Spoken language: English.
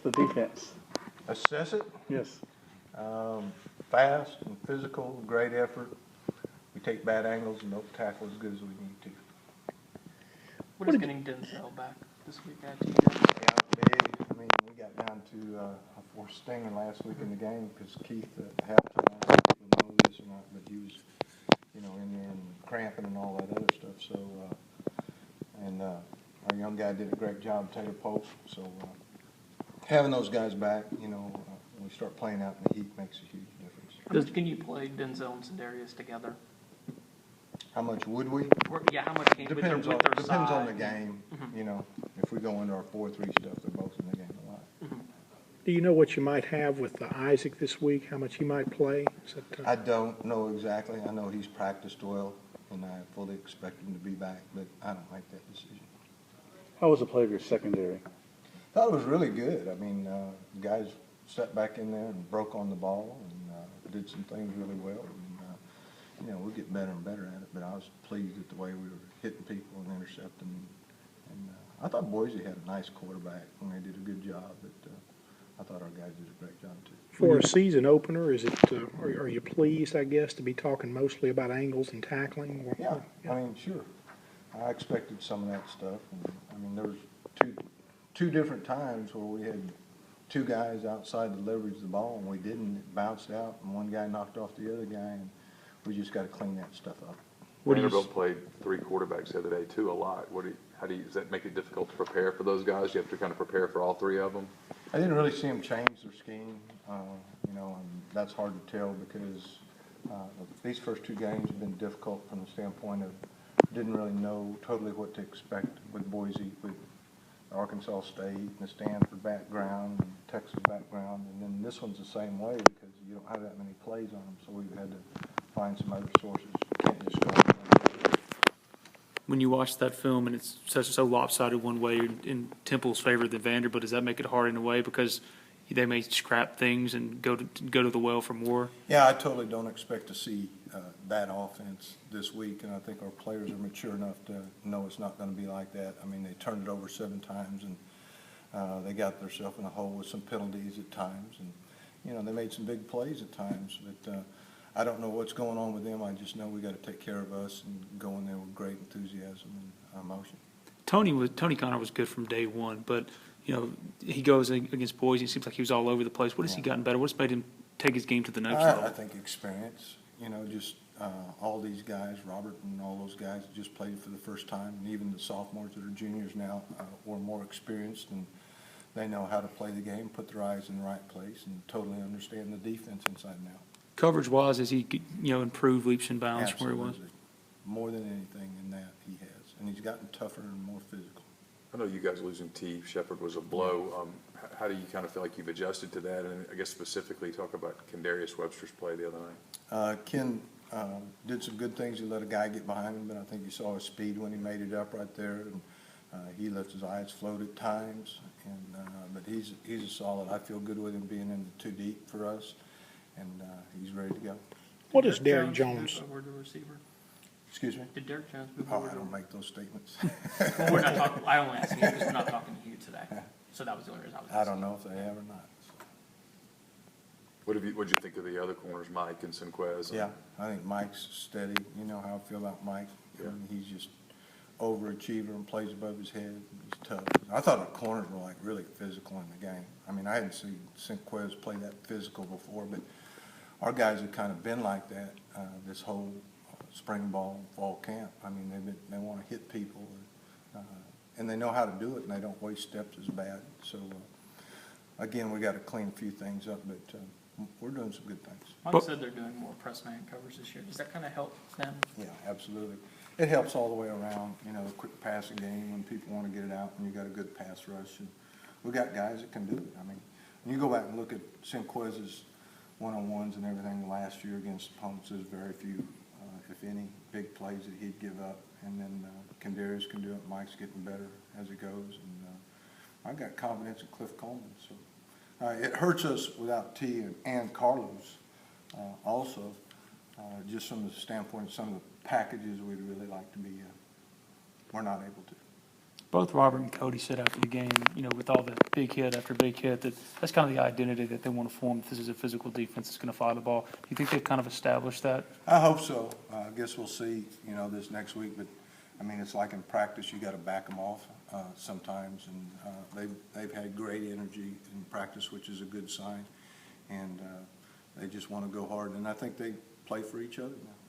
the defense? Assess it. Yes. Fast and physical, great effort. We take bad angles and don't tackle as good as we need to. What is getting Denzel back this week add to you guys? Yeah, big. I mean, we got down to a forced stinger last week in the game because Keith at halftime, I don't know if people know this or not, but he was, in there and cramping and all that other stuff. So, our young guy did a great job, Taylor Pope. So, having those guys back, when we start playing out in the heat makes a huge difference. How much can you play Denzel and Sindarius together? How much would we? Yeah, how much can you Depends with their on size? the game. If we go into our 4-3 stuff, they're both in the game a lot. Do you know what you might have with Isaac this week, how much he might play? Is that, I don't know exactly. I know he's practiced well, and I fully expect him to be back, but I don't make that decision. How was the play of your secondary? Thought it was really good. I mean, the guys sat back in there and broke on the ball and did some things really well. And, we'll get better and better at it, but I was pleased at the way we were hitting people and intercepting. And I thought Boise had a nice quarterback, and they did a good job, but I thought our guys did a great job, too. for a season opener, is it, are you pleased, I guess, to be talking mostly about angles and tackling? Or- Yeah, I mean, sure. I expected some of that stuff. And, I mean, there was two different times where we had two guys outside to leverage the ball, and we didn't. It bounced out, and one guy knocked off the other guy, and we just got to clean that stuff up. Vanderbilt played three quarterbacks the other day too, a lot. Does that make it difficult to prepare for those guys? You have to kind of prepare for all three of them? I didn't really see them change their scheme, and that's hard to tell because these first two games have been difficult from the standpoint of didn't really know totally what to expect with Boise, with Arkansas State and the Stanford background and Texas background, and then this one's the same way because you don't have that many plays on them, so we've had to find some other sources. You can't just go on them. When you watch that film and it's so lopsided one way in Temple's favor than Vanderbilt, does that make it hard in a way because they may scrap things and go to the well for more? Yeah, I totally don't expect to see that offense this week, and I think our players are mature enough to know it's not going to be like that. I mean, they turned it over 7 times, and they got themselves in a hole with some penalties at times, and they made some big plays at times, but I don't know what's going on with them. I just know we got to take care of us and go in there with great enthusiasm and emotion. Tony Connor was good from day one, but he goes against Boise. It seems like he was all over the place. What has he gotten better? What's made him take his game to the next level? I think experience. Just all these guys, Robert and all those guys that just played for the first time, and even the sophomores that are juniors now were more experienced, and they know how to play the game, put their eyes in the right place, and totally understand the defense inside and out. Coverage-wise, has he improved leaps and bounds from where he was? Absolutely. More than anything in that, he has. And he's gotten tougher and more physical. I know you guys losing T. Shepard was a blow. How do you kind of feel like you've adjusted to that? And I guess specifically talk about Kendarius Webster's play the other night. Ken did some good things. He let a guy get behind him, but I think you saw his speed when he made it up right there. And he lets his eyes float at times. But he's a solid. I feel good with him being in the 2 deep for us. And he's ready to go. What is Derek Jones? Move over to receiver. Excuse me? Did Derek Jones move Oh, over? I don't make those statements. Well, we're not talking. I only asked you because we're not talking to you today. So that was the only reason I was asking. I don't know if they have or not. What'd you think of the other corners, Mike and Sinquez? Yeah, I think Mike's steady. You know how I feel about Mike. Yeah. I mean, he's just overachiever and plays above his head. He's tough. I thought the corners were like really physical in the game. I mean, I hadn't seen Sinquez play that physical before, but our guys have kind of been like that this whole spring ball, fall camp. I mean, they want to hit people, and they know how to do it, and they don't waste steps as bad. So, again, we got to clean a few things up, but we're doing some good things. Mike said they're doing more press man covers this year. Does that kind of help them? Yeah, absolutely. It helps all the way around, the quick passing game when people want to get it out and you got a good pass rush. And we got guys that can do it. I mean, when you go back and look at Sinquez's one-on-ones and everything last year against opponents, there's very few, if any, big plays that he'd give up. And then Kendarius can do it. Mike's getting better as it goes. And I got confidence in Cliff Coleman. So it hurts us without T and Carlos also, just from the standpoint of some of the packages we'd really like to be, we're not able to. both Robert and Cody said after the game, with all the big hit after big hit, that's kind of the identity that they want to form. This is a physical defense that's going to fire the ball. Do you think they've kind of established that? I hope so. I guess we'll see, this next week, but, I mean, it's like in practice, you gotta back them off, sometimes, and, they've had great energy in practice, which is a good sign, and, they just wanna go hard, and I think they play for each other now.